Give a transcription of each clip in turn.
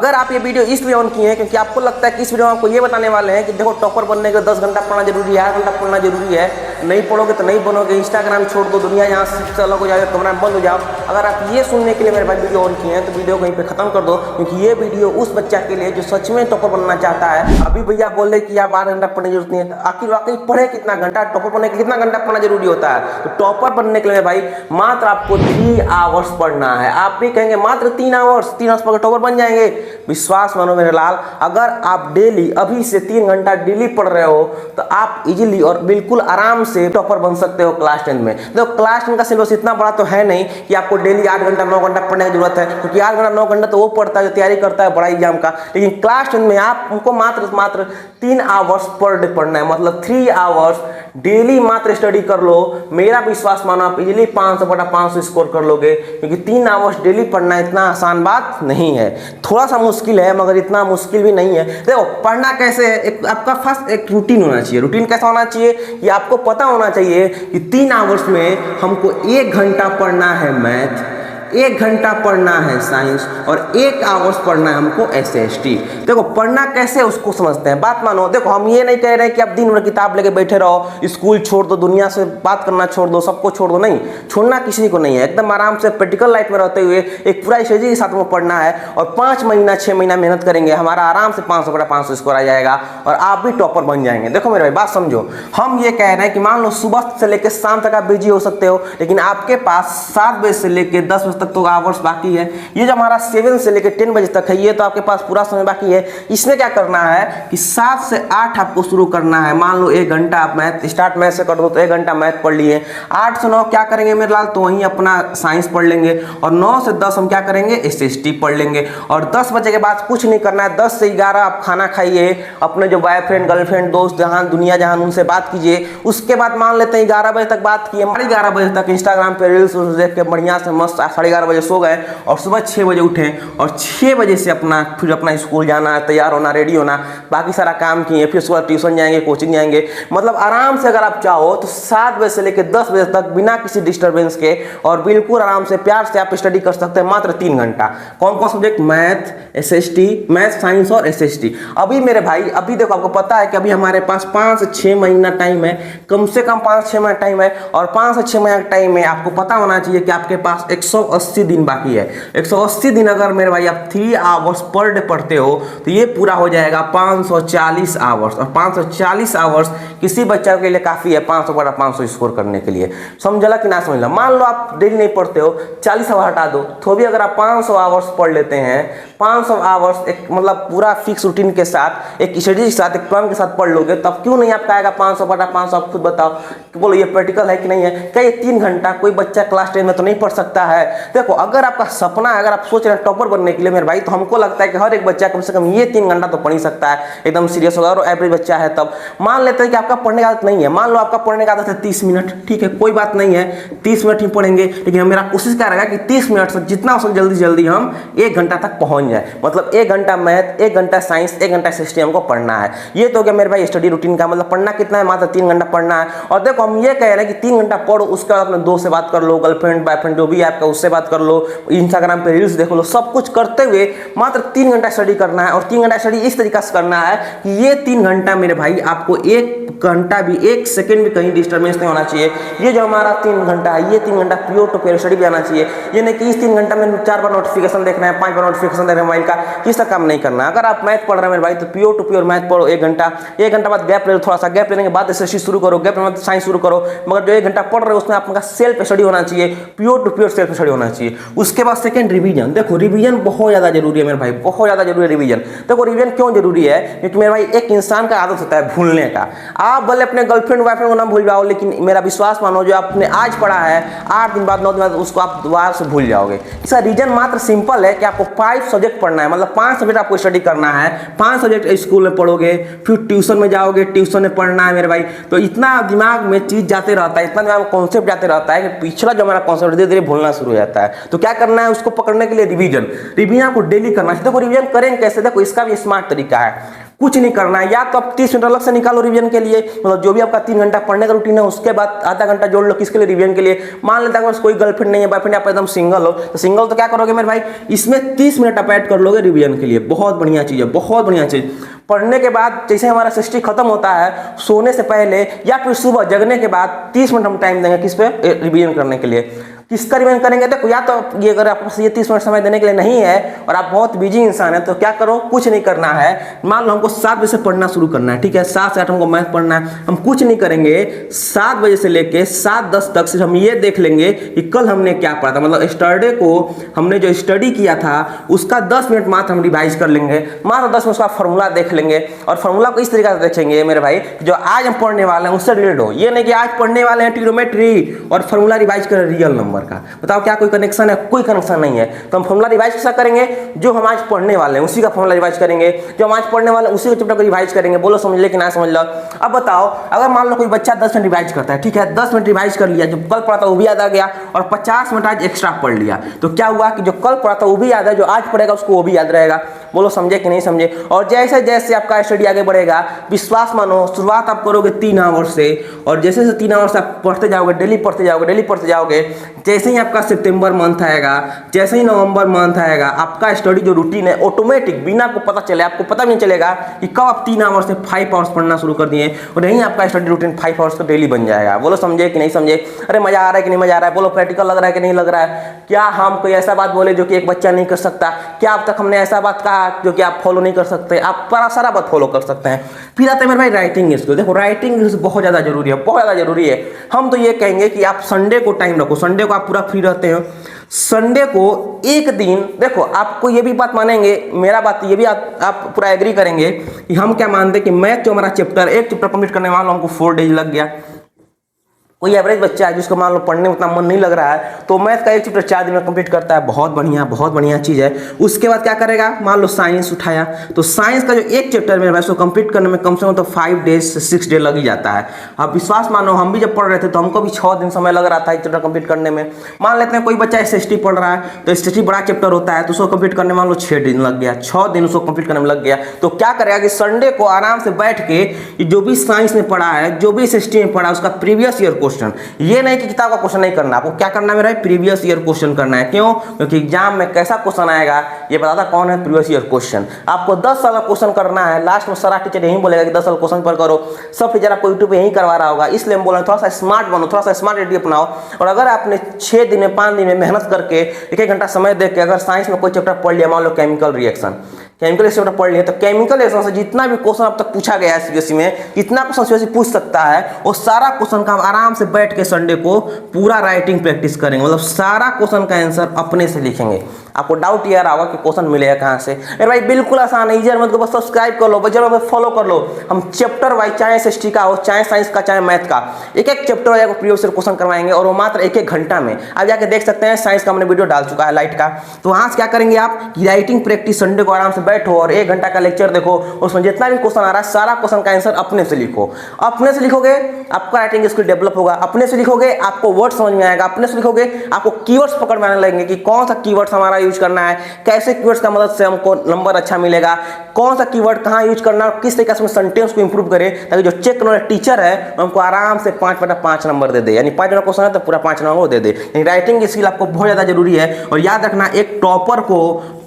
अगर आप ये वीडियो इसलिए ऑन किए हैं क्योंकि आपको लगता है कि इस वीडियो में आपको ये बताने वाले हैं कि देखो टॉपर बनने के 10 घंटा पढ़ना जरूरी है, 8 घंटा पढ़ना जरूरी है, नहीं पढ़ोगे तो नहीं बनोगे, इंस्टाग्राम छोड़ दो, दुनिया यहाँ से अलग हो जाएगा, कमरा में बंद हो जाओ। अगर आप ये सुनने के लिए मेरे भाई वीडियो ऑन किए हैं तो वीडियो कहीं पे खत्म कर दो, क्योंकि ये वीडियो उस बच्चा के लिए जो सच में टॉपर बनना चाहता है। अभी भैया बोल रहे कि आप 8 घंटा पढ़ने की जरूरत नहीं है, आखिर वाकई पढ़े कितना घंटा? टॉपर बनने के कितना घंटा पढ़ना जरूरी होता है? तो टॉपर बनने के लिए भाई मात्र आपको 3 आवर्स पढ़ना है। आप भी कहेंगे मात्र 3 आवर्स पढ़ टॉपर बन जाएंगे? विश्वास मानो मेरे लाल, अगर आप डेली अभी से 3 घंटा डेली पढ़ रहे हो तो आप इजीली और बिल्कुल आराम से टॉपर बन सकते हो क्लास 10 में। तो क्लास 10 का सिलेबस इतना बड़ा तो है नहीं कि आपको डेली 8 घंटा 9 घंटा पढ़ने की जरूरत है, क्योंकि 8 घंटा 9 घंटा तो वो पढ़ता है जो तैयारी करता है बड़ा एग्जाम का। लेकिन क्लास 10 में आपको मात्र 3 आवर्स पर डे पढ़ना है, मतलब 3 आवर्स डेली मात्र स्टडी कर लो। मेरा विश्वास मानो आप इजीली 500/500 स्कोर कर लोगे, क्योंकि 3 आवर्स डेली पढ़ना इतना आसान बात नहीं है। थोड़ा सा मुश्किल है मगर इतना मुश्किल भी नहीं है। देखो पढ़ना कैसे है, एक आपका फर्स्ट एक रूटीन होना चाहिए। रूटीन कैसा होना चाहिए कि आपको पता होना चाहिए कि 3 आवर्स में हमको 1 घंटा पढ़ना है मैथ, 1 घंटा पढ़ना है साइंस और 1 आवर्स पढ़ना है हमको SST। देखो पढ़ना कैसे उसको समझते हैं, बात मानो। देखो हम ये नहीं कह रहे हैं कि आप दिन भर किताब लेके बैठे रहो, स्कूल छोड़ दो, दुनिया से बात करना छोड़ दो, सबको छोड़ दो, नहीं छोड़ना किसी को नहीं है। एकदम आराम से प्रैक्टिकल लाइफ में रहते हुए एक पूरा स्ट्रेटजी के साथ में पढ़ना है और 5 महीना 6 महीना मेहनत करेंगे, हमारा आराम से 500/500 स्कोर आ जाएगा और आप भी टॉपर बन जाएंगे। देखो मेरे भाई बात समझो, हम ये कह रहे हैं कि मान लो सुबह से लेकर शाम तक आप बिजी हो सकते हो, लेकिन आपके पास 7 बजे से लेकर 10 बजे तक तो आवर्स बाकी है। ये जो हमारा 7 से लेकर 10 बजे तक है, ये तो आपके पास पूरा समय बाकी है। इसमें क्या करना है कि 7 से 8 आपको शुरू करना है। मान लो 1 घंटा आप मैथ स्टार्ट मैथ से कर दो तो 1 घंटा मैथ पढ़ लिए। 8 से 9 क्या करेंगे मेरे लाल, तो वहीं अपना साइंस पढ़ लेंगे और 9 से 10 हम क्या करेंगे, SST पढ़ लेंगे। और 10 बजे के बाद कुछ नहीं करना है, 10 से 11 आप खाना खाइए, अपने जो बॉयफ्रेंड गर्लफ्रेंड दोस्त जहां दुनिया जहां उनसे बात कीजिए। उसके बाद मान लेते हैं 11 बजे तक बात किए, 11:30 बजे तक इंस्टाग्राम पे रील्स देख के बढ़िया से मस्त 11:30 बजे सो गए और सुबह 6 बजे उठे और 6 बजे से फिर अपना स्कूल जाना, तैयार होना, रेडी होना, बाकी सारा काम किए, फिर उसके बाद ट्यूशन जाएंगे, कोचिंग जाएंगे। मतलब आराम से अगर आप चाहो तो 7 बजे से लेकर 10 बजे तक बिना किसी डिस्टर्बेंस के और बिल्कुल आराम से प्यार से आप स्टडी कर सकते हैं मात्र 3 घंटा। कौन कौन subject? Math, SST, math science और SST। अभी मेरे भाई अभी देखो आपको पता है कि अभी हमारे पास 5 से 6 महीना टाइम है, कम से कम 5 से 6 महीना टाइम है और 5 से 6 महीना टाइम में आपको पता होना चाहिए कि आपके पास 180 दिन बाकी है। 180 दिन अगर मेरे भाई आप 3 आवर्स पर डे पढ़ते हो तो ये पूरा हो जाएगा 540 आवर्स और 540 आवर्स किसी बच्चा के लिए काफ़ी है 500/500 स्कोर करने के लिए। समझला कि ना समझला? मान लो आप डेली नहीं पढ़ते हो, 40 आवर हटा दो तो भी अगर आप 500 आवर्स पढ़ लेते हैं, 500 आवर्स एक मतलब पूरा फिक्स रूटीन के साथ, एक स्टडी के साथ, एक प्लान के साथ पढ़ लोगे, तब क्यों नहीं आपका आएगा 500/500? आप खुद बताओ कि बोलो ये प्रैक्टिकल है कि नहीं है? क्या ये 3 घंटा कोई बच्चा क्लास 10 में तो नहीं पढ़ सकता है? देखो अगर आपका सपना है, अगर आप सोच रहे हैं टॉपर बनने के लिए मेरे भाई, तो हमको लगता है कि हर एक बच्चा कम से कम ये 3 घंटा तो पढ़ ही सकता है, एकदम सीरियस होगा। और एवरेज बच्चा है तब मान लेते हैं कि आपका पढ़ने की आदत नहीं है, मान लो आपका पढ़ने की आदत है 30 मिनट, ठीक है कोई बात नहीं है, 30 मिनट ही पढ़ेंगे, लेकिन मेरा कोशिश क्या रहेगा कि 30 मिनट से जितना हो जल्दी जल्दी हम 1 घंटा तक पहुंच जाए। मतलब 1 घंटा मैथ, 1 घंटा साइंस, 1 घंटा SST हमको पढ़ना है। ये तो क्या मेरे भाई स्टडी रूटीन का मतलब पढ़ना कितना है, मात्र 3 घंटा पढ़ना है। और देखो हम ये कह रहे हैं कि 3 घंटा पढ़ो, उसके बाद अपने दोस्त से बात कर लो, गर्लफ्रेंड बॉयफ्रेंड जो भी है आपका उससे बात कर लो, इंस्टाग्राम पे रील्स देख लो, सब कुछ करते हुए मात्र 3 घंटा स्टडी करना है। और 3 घंटा स्टडी इस तरीके से करना है कि ये 3 घंटा मेरे भाई आपको 1 घंटा भी 1 सेकंड भी कहीं डिस्टर्बेंस नहीं होना चाहिए। ये जो हमारा 3 घंटा है, ये 3 घंटा प्योर टू प्योर स्टडी भी आना चाहिए। ये नहीं कि इस 3 घंटा में 4 बार नोटिफिकेशन देखना है, 5 बार नोटिफिकेशन देखना है मोबाइल का, किसका काम नहीं करना। अगर आप मैथ पढ़ रहे हैं मेरे भाई तो प्योर टू प्योर मैथ पढ़ो 1 घंटा, 1 घंटा बाद गैप ले लो, थोड़ा सा गैप लेने के बाद SST शुरू करो, गैप लेने के बाद साइंस शुरू करो। मगर जो 1 घंटा पढ़ रहे हो उसमें आपका सेल्फ स्टडी होना चाहिए, pure to pure self study होना चाहिए। उसके बाद सेकंड रिवीजन। देखो रिवीजन बहुत ज्यादा जरूरी है मेरे भाई, बहुत ज्यादा जरूरी है रिवीजन। देखो रिवीजन क्यों जरूरी है, क्योंकि मेरे भाई एक इंसान का आदत होता है भूलने का। आप भले अपने गर्लफ्रेंड बॉयफ्रेंड को ना भूल जाओ, लेकिन मेरा विश्वास मानो जो आपने आज पढ़ा है 8 दिन बाद 9 दिन बाद उसको आप दोबारा से भूल जाओगे। इसका रीजन मात्र सिंपल है कि आपको 5 सब्जेक्ट पढ़ना है, मतलब 5 सब्जेक्ट आपको स्टडी करना है। 5 सब्जेक्ट स्कूल में पढ़ोगे, फिर ट्यूशन में जाओगे, ट्यूशन में पढ़ना है मेरे भाई। तो इतना दिमाग में चीज जाते रहता है, इतना दिमाग में कॉन्सेप्ट जाते रहता है कि पिछला जो हमारा कॉन्सेप्ट धीरे धीरे भूलना शुरू हो जाता है। तो क्या करना है उसको पकड़ने के लिए रिवीजन आपको डेली करना है। देखो रिवीजन करेंगे कैसे, देखो इसका भी स्मार्ट तरीका है। कुछ नहीं करना है। या तो आप 30 मिनट अलग से निकालो रिवीजन के लिए, मतलब जो भी आपका 3 घंटा पढ़ने का रूटीन है उसके बाद आधा घंटा जोड़ लो किसके लिए, रिवीजन के लिए। मान लेता है कोई गर्लफ्रेंड नहीं है, बॉयफ्रेंड, आप एकदम सिंगल हो, तो सिंगल तो क्या करोगे मेरे भाई, इसमें 30 मिनट आप ऐड कर लोगे रिवीजन के लिए। बहुत बढ़िया चीज़ है, बहुत बढ़िया चीज़। पढ़ने के बाद जैसे हमारा 60 खत्म होता है, सोने से पहले या फिर सुबह जगने के बाद 30 मिनट हम टाइम देंगे किस पे, रिवीजन करने के लिए। किसका रिवीजन करेंगे, देखो या तो ये अगर आपको ये 30 मिनट समय देने के लिए नहीं है और आप बहुत बिजी इंसान है तो क्या करो, कुछ नहीं करना है। मान लो हमको 7 बजे से पढ़ना शुरू करना है, ठीक है, 7 से 8 हमको मैथ पढ़ना है। हम कुछ नहीं करेंगे, 7 बजे से लेके 7:10 तक सिर्फ हम ये देख लेंगे कि कल हमने क्या पढ़ा था, मतलब स्टरडे को हमने जो स्टडी किया था उसका 10 मिनट मात्र हम रिवाइज कर लेंगे, मात्र 10 मिनट उसका फॉर्मूला देख लेंगे। और फॉर्मूला को इस तरीके से देखेंगे मेरे भाई, जो आज हम पढ़ने वाले हैं उससे रिलेटेड हो। ये नहीं कि आज पढ़ने वाले हैं ट्रिग्नोमेट्री और फॉर्मूला रिवाइज करें रियल नंबर का, बताओ क्या कोई कनेक्शन है? कोई कनेक्शन नहीं है। तो हम फॉर्मूला रिवाइज कैसा करेंगे, जो हम आज पढ़ने वाले हैं उसी का फॉर्मूला रिवाइज करेंगे, जो हम आज पढ़ने वाले हैं उसी का चैप्टर को रिवाइज करेंगे। बोलो समझ ले कि ना समझ लो। अब बताओ, अगर मान लो कोई बच्चा 10 मिनट रिवाइज करता है, ठीक है, 10 मिनट रिवाइज कर लिया, जो कल पढ़ा था वो भी याद आ गया, और 50 मिनट आज एक्स्ट्रा पढ़ लिया, तो क्या हुआ कि जो कल पढ़ा था वो भी याद है, जो आज पढ़ेगा उसको वो भी याद रहेगा। बोलो समझे कि नहीं समझे? और जैसे जैसे आपका स्टडी आगे बढ़ेगा, विश्वास मानो, शुरुआत आप करोगे 3 आवर से, और जैसे जैसे 3 आवर से आप पढ़ते जाओगे, डेली पढ़ते जाओगे, डेली पढ़ते जाओगे, जैसे ही आपका सितंबर मंथ आएगा, जैसे ही नवंबर मंथ आएगा, आपका स्टडी जो रूटीन है ऑटोमेटिक, बिना आपको पता चले, आपको पता भी नहीं चलेगा कि कब आप 3 आवर से 5 आवर्स पढ़ना शुरू कर दिए, और यहीं आपका स्टडी रूटीन 5 आवर्स का डेली बन जाएगा। बोलो समझे कि नहीं समझे? अरे मजा आ रहा है कि नहीं मजा आ रहा है? बोलो प्रैक्टिकल लग रहा है कि नहीं लग रहा है? क्या हम कोई ऐसा बात बोले जो कि एक बच्चा नहीं कर सकता? क्या अब तक हमने ऐसा बात कहा जो कि आप फॉलो नहीं कर सकते? आप बड़ा सारा बात फॉलो कर सकते हैं। फिर आते हैं मेरे भाई राइटिंग स्किल। देखो राइटिंग स्किल बहुत ज़्यादा जरूरी है, बहुत ज़्यादा जरूरी है। हम तो ये कहेंगे कि आप संडे को टाइम रखो, संडे को आप पूरा फ्री रहते हो, संडे को एक दिन, देखो आपको ये भी बात मानेंगे, मेरा बात ये भी आप पूरा एग्री करेंगे कि हम क्या मानते हैं कि मैथ जो हमारा चैप्टर, एक चैप्टर कंप्लीट करने वाला हमको 4 डेज लग गया। कोई एवरेज बच्चा है जिसको मान लो पढ़ने में उतना मन नहीं लग रहा है, तो मैथ का एक चैप्टर 4 दिन में कंप्लीट करता है, बहुत बढ़िया चीज़ है। उसके बाद क्या करेगा, मान लो साइंस उठाया, तो साइंस का जो एक चैप्टर में उसको कंप्लीट करने में कम से कम तो 5 डेज से 6 डे लग ही जाता है। अब विश्वास मानो, हम भी जब पढ़ रहे थे तो हमको भी 6 दिन समय लग रहा था एक चैप्टर कंप्लीट करने में। मान लेते हैं कोई बच्चा SST पढ़ रहा है, तो SST बड़ा चैप्टर होता है, तो उसको कंप्लीट करने में मान लो 6 दिन लग गया, 6 दिन उसको कंप्लीट करने में लग गया। तो क्या करेगा कि संडे को आराम से बैठ के जो भी साइंस में पढ़ा है, जो भी SST में पढ़ा है, उसका प्रीवियस ईयर क्वेश्चन, ये कि किताब का क्वेश्चन नहीं करना, आपको क्या करना है मेरा, प्रीवियस ईयर क्वेश्चन करना है। क्यों? क्योंकि एग्जाम में कैसा क्वेश्चन आएगा ये बताता कौन है, प्रीवियस ईयर क्वेश्चन। आपको 10 साल का क्वेश्चन करना है, लास्ट में सारा टीचर यही बोलेगा कि 10 साल क्वेश्चन पर करो। सब टीचर आपको यूट्यूब पे यही करवा रहा होगा, इसलिए हम बोल रहे हैं थोड़ा सा स्मार्ट बनो, थोड़ा सा स्मार्ट रेडी अपनाओ। और अगर आपने 6 दिन में 5 दिन में मेहनत करके 1-1 घंटा समय दे के अगर साइंस में कोई चैप्टर पढ़ लिया, मान लो केमिकल रिएक्शन चैप्टर पढ़ लिया, तो केमिकल रिएक्शन से जितना भी क्वेश्चन अब तक पूछा गया है सीबीएसई में, कितना क्वेश्चन सीबीएसई पूछ सकता है, वो सारा क्वेश्चन का हम आराम से बैठ के संडे को पूरा राइटिंग प्रैक्टिस करेंगे, मतलब सारा क्वेश्चन का आंसर अपने से लिखेंगे। आपको डाउट ये आ रहा होगा कि क्वेश्चन मिलेगा कहाँ से? अरे भाई बिल्कुल आसान है, इजी मत को बस सब्सक्राइब कर लो, बस फॉलो कर लो। हम चैप्टर वाइज, चाहे SST का हो, चाहे साइंस का, चाहे मैथ का, एक chapter wise previous year question करवाएंगे, और वो मात्र 1-1 घंटा में। आप जाके देख सकते हैं, साइंस का हमने वीडियो डाल चुका है लाइट का। तो वहाँ से क्या करेंगे आप कि राइटिंग प्रैक्टिस संडे को आराम से बैठो और 1 घंटा का लेक्चर देखो, उसमें जितना भी क्वेश्चन आ रहा है सारा क्वेश्चन का आंसर अपने से लिखो। अपने से लिखोगे आपका राइटिंग स्किल डेवलप होगा, अपने से लिखोगे आपको वर्ड समझ में आएगा, अपने से लिखोगे आपको कीवर्ड्स पकड़ में आने लगेंगे कि कौन सा कीवर्ड्स हमारा यूज करना है, कैसे कीवर्ड्स का मदद से हमको नंबर अच्छा मिलेगा, कौन सा कीवर्ड कहाँ यूज करना है, किस तरीके से सेंटेंस को इंप्रूव करे, ताकि जो चेक करने वाला टीचर है हमको आराम से 5/5 नंबर दे दे। यानी 5 नंबर क्वेश्चन है तो पूरा 5 नंबर दे दे। यानी राइटिंग स्किल आपको बहुत ज़्यादा जरूरी है। और याद रखना, एक टॉपर को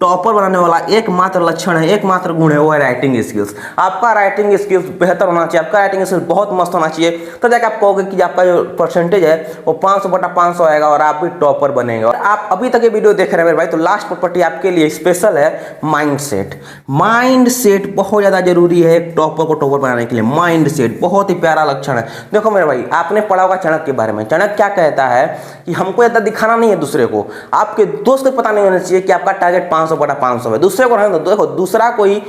टॉपर बनाने वाला एकमात्र लक्षण है, एकमात्र गुण है, वो है राइटिंग स्किल्स। आपका राइटिंग स्किल्स बेहतर होना चाहिए, आपका राइटिंग स्किल्स बहुत मस्त होना चाहिए, तो जाकर आप कहोगे कि आपका जो परसेंटेज है वो 500/500 आएगा और आप भी टॉपर बनेंगे। और आप अभी तक ये वीडियो देख रहे हैं मेरे भाई, तो लास्ट प्रॉपर्टी आपके लिए स्पेशल है माइंडसेट। माइंडसेट बहुत ज़्यादा जरूरी है एक टॉपर को टॉपर बनाने के लिए। माइंडसेट बहुत ही प्यारा लक्षण है। देखो मेरे भाई, आपने पढ़ा होगा चाणक्य के बारे में। चाणक्य क्या कहता है कि हमको ज़्यादा दिखाना नहीं है दूसरे को, आपके दोस्त को पता नहीं होना चाहिए कि आपका टारगेट 500/500 है। दूसरे को रहने दो, देखो दूसरा कोई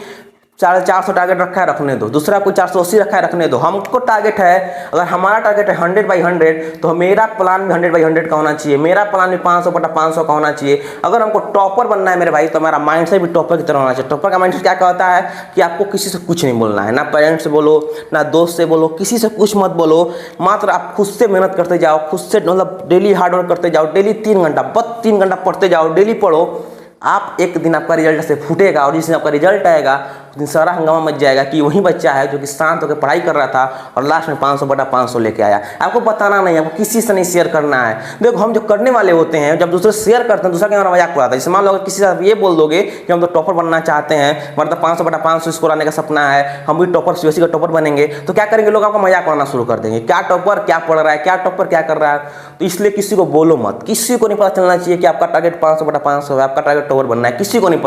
450 टारगेट रखा है, रखने दो। दूसरा कोई 480 रखा है, रखने दो। हमको टारगेट है, अगर हमारा टारगेट है 100/100, तो मेरा प्लान भी 100/100 का होना चाहिए, मेरा प्लान भी 500/500 का होना चाहिए। अगर हमको टॉपर बनना है मेरे भाई, तो हमारा माइंडसेट भी टॉपर की तरह होना चाहिए। टॉपर का माइंडसेट क्या कहता है कि आपको किसी से कुछ नहीं बोलना है, ना पेरेंट्स से बोलो, ना दोस्त से बोलो, किसी से कुछ मत बोलो, मात्र आप खुद से मेहनत करते जाओ, खुद से मतलब डेली हार्डवर्क करते जाओ, डेली 3 घंटा, बस 3 घंटा पढ़ते जाओ, डेली पढ़ो। आप एक दिन आपका रिजल्ट से फूटेगा, और जिस दिन आपका रिजल्ट आएगा लेकिन सारा हंगामा मच जाएगा कि वही बच्चा है जो कि शांत होकर पढ़ाई कर रहा था और लास्ट में 500/500 लेके आया। आपको बताना नहीं, आपको किसी से नहीं शेयर करना है। देखो हम जो करने वाले होते हैं, जब दूसरे शेयर करते हैं दूसरा क्या मजाक उड़ाता है। जैसे मान लो अगर किसी से आप ये बोल दोगे कि हम तो टॉपर बनना चाहते हैं, मतलब 500/500 स्कोर आने का सपना है, हम भी टॉपर सीबीएसई का टॉपर बनेंगे, तो क्या करेंगे लोग, आपका मजाक उड़ाना शुरू कर देंगे। क्या टॉपर क्या पढ़ रहा है, क्या टॉपर क्या कर रहा है। तो इसलिए किसी को बोलो मत, किसी को नहीं पता चलना चाहिए कि आपका टारगेट 500/500 है, आपका टारगेट टॉपर बनना है, किसी को नहीं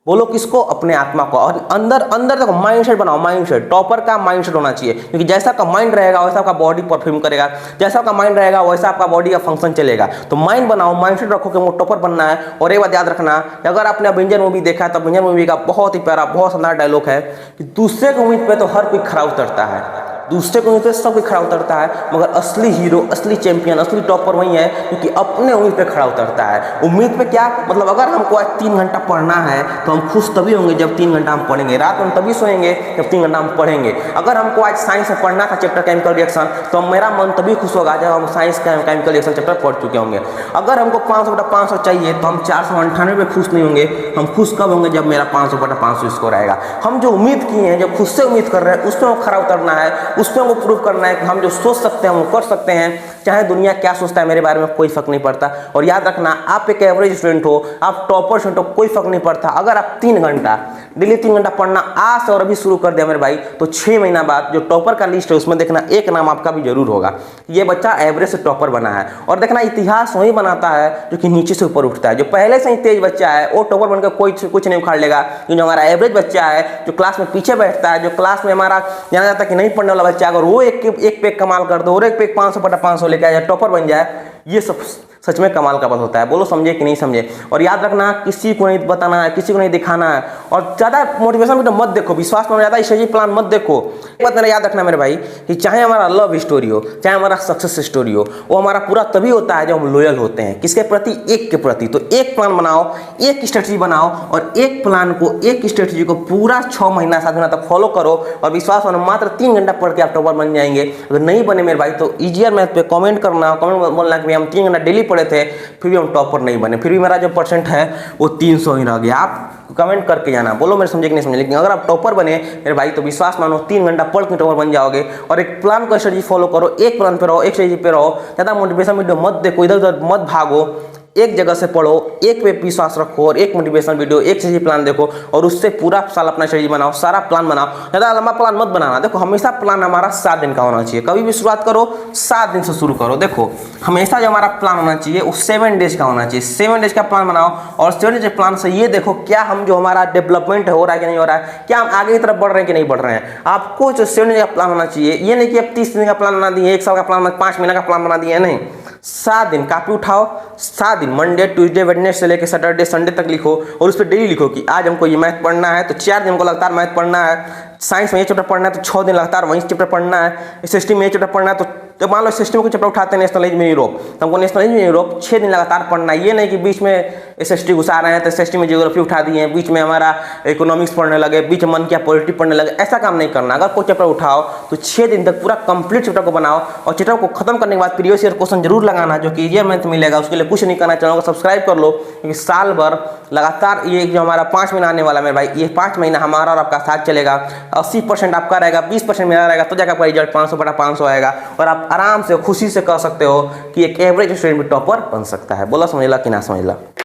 बोलो किसको, अपने आत्मा को। और अंदर देखो माइंडसेट बनाओ, माइंडसेट टॉपर का माइंडसेट होना चाहिए, क्योंकि जैसा आपका माइंड रहेगा वैसा आपका बॉडी परफॉर्म करेगा, जैसा आपका माइंड रहेगा वैसा आपका बॉडी का फंक्शन चलेगा। तो माइंड बनाओ, माइंडसेट रखो कि मुझे टॉपर बनना है। और एक बात याद रखना, अगर आपने अवेंजर मूवी देखा है तो अवेंजर मूवी का बहुत ही प्यारा बहुत शानदार डायलॉग है कि दूसरे की उम्मीद पे तो हर कोई खरा उतरता है, दूसरे को उम्मीद पे सब कोई खड़ा उतरता है, मगर असली हीरो, असली चैंपियन, असली टॉपर वही है क्योंकि अपने उम्मीद पे खड़ा उतरता है। उम्मीद पे क्या मतलब, अगर हमको आज 3 घंटा पढ़ना है तो हम खुश तभी होंगे जब 3 घंटा हम पढ़ेंगे, रात में हम तभी सोएंगे जब 3 घंटा हम पढ़ेंगे। अगर हमको आज साइंस में पढ़ना था चैप्टर केमिकल रिएक्शन, तो मेरा मन तभी खुश होगा जब हम साइंस का केमिकल रिएक्शन चैप्टर पढ़ चुके होंगे। अगर हमको 500/500 चाहिए तो हम 498 पे खुश नहीं होंगे, हम खुश कब होंगे जब मेरा 500/500 स्कोर आएगा। हम जो उम्मीद किए हैं, जो खुद से उम्मीद कर रहे हैं, उसमें वो खड़ा उतरना है, उसमें वो प्रूव करना है कि हम जो सोच सकते हैं वो कर सकते हैं, चाहे दुनिया क्या सोचता है मेरे बारे में कोई फर्क नहीं पड़ता। और याद रखना, आप एक एवरेज स्टूडेंट हो, आप टॉपर स्टूडेंट हो, कोई फर्क नहीं पड़ता। अगर आप 3 घंटा डेली 3 घंटा पढ़ना आज से और अभी शुरू कर दिया मेरे भाई, तो 6 महीना बाद जो टॉपर का लिस्ट है उसमें देखना एक नाम आपका भी जरूर होगा, ये बच्चा एवरेज से टॉपर बना है। और देखना इतिहास वही बनाता है जो कि नीचे से ऊपर उठता है। जो पहले से ही तेज बच्चा है वो टॉपर बनकर कोई कुछ नहीं उखाड़ लेगा। जो हमारा एवरेज बच्चा है, जो क्लास में पीछे बैठता है, जो क्लास में हमारा जाना जाता है कि नहीं पढ़ने वाला बच्चा, अगर वो एक पे कमाल कर दो और एक पे 500/500 लेके आए, टॉपर बन जाए, ये सब सच में कमाल का बात होता है। बोलो समझे कि नहीं समझे। और याद रखना, किसी को नहीं बताना है, किसी को नहीं दिखाना है। और ज़्यादा मोटिवेशन वीडियो मत देखो, विश्वास में ज़्यादा स्ट्रेटेजी प्लान मत देखो। एक बात मेरा याद रखना मेरे भाई कि चाहे हमारा लव स्टोरी हो, चाहे हमारा सक्सेस स्टोरी हो, वो हमारा पूरा तभी होता है जब हम लॉयल होते हैं। किसके प्रति? एक के प्रति। तो एक प्लान बनाओ, एक स्ट्रेटेजी बनाओ और एक प्लान को, एक स्ट्रेटेजी को पूरा 6 महीना 7 महीना तक फॉलो करो। और विश्वास मानो मात्र 3 घंटा पढ़ के आप टॉपर बन जाएंगे। अगर नहीं बने मेरे भाई तो ईजियर मैथ पे कमेंट करना, कमेंट बोलना कि हम 3 घंटा डेली पढ़े थे फिर भी हम टॉपर नहीं बने, फिर भी मेरा जो परसेंट है वो 300 ही रह गया। आप कमेंट करके जाना, बोलो मेरे समझे कि नहीं समझे। लेकिन अगर आप टॉपर बने मेरे भाई तो विश्वास मानो 3 घंटा पढ़ के टॉपर बन जाओगे। और एक प्लान को स्ट्रेटेजी फॉलो करो, एक प्लान पे रहो, एक स्ट्रेटेजी पे रहो। ज़्यादा मोटिवेशन वीडियो मत देखो, इधर उधर मत भागो, एक जगह से पढ़ो, एक पे विश्वास रखो और एक मोटिवेशन वीडियो, एक स्ट्रेटेजी प्लान देखो और उससे पूरा साल अपना स्ट्रेटेजी बनाओ, सारा प्लान बनाओ। ज़्यादा लंबा प्लान मत बनाना। देखो हमेशा प्लान हमारा 7 दिन का होना चाहिए। कभी भी शुरुआत करो 7 दिन से शुरू करो। देखो हमेशा जो हमारा प्लान होना चाहिए वो 7 डेज का होना चाहिए। 7 डेज का प्लान बनाओ और 7 डेज प्लान से ये देखो क्या हम जो हमारा डेवलपमेंट हो रहा है कि नहीं हो रहा है, क्या हम आगे की तरफ बढ़ रहे हैं कि नहीं बढ़ रहे हैं। आपको जो 7 डेज का प्लान होना चाहिए, ये नहीं कि आप 30 दिन का प्लान बना दिए, 1 साल का प्लान, 5 महीना का प्लान बना दिए, नहीं। 7 दिन कापी उठाओ, 7 दिन मंडे ट्यूसडे वेडनेसडे से लेकर सैटरडे संडे तक लिखो और उस पर डेली लिखो कि आज हमको ये मैथ पढ़ना है तो 4 दिन हमको लगातार मैथ पढ़ना है। साइंस में ये चैप्टर पढ़ना है तो 6 दिन लगातार वही चैप्टर पढ़ना है। एसएसटी में ये चैप्टर पढ़ना है तो मान लो एसएसटी में कोई चैप्टर उठाते हैं नेशनल में यूरोप, तो हमको नेशनल में यूरोप 6 दिन लगातार पढ़ना है। ये नहीं कि बीच में एसएसटी घुसा रहे हैं तो एसएसटी में ज्योग्राफी उठा दिए, बीच में हमारा इकोनॉमिक्स पढ़ने लगे, बीच में मन किया पॉलिटी पढ़ने लगे, ऐसा काम नहीं करना। अगर कोई चैप्टर उठाओ तो 6 दिन तक पूरा कंप्लीट चैप्टर को बनाओ और चैप्टर को खत्म करने के बाद प्रीवियस ईयर क्वेश्चन जरूर लगाना जो कि ईयर में मिलेगा। उसके लिए कुछ नहीं करना, चैनल को सब्सक्राइब कर लो क्योंकि साल भर लगातार ये जो हमारा 5 महीना आने वाला है मेरे भाई, ये 5 महीना हमारा और आपका साथ चलेगा। 80% आपका रहेगा, 20% मेरा रहेगा, तो जाकर आपका रिजल्ट 500/500 आएगा और आप आराम से खुशी से कह सकते हो कि एक एवरेज स्टूडेंट भी टॉपर बन सकता है। बोला समझला कि ना समझला।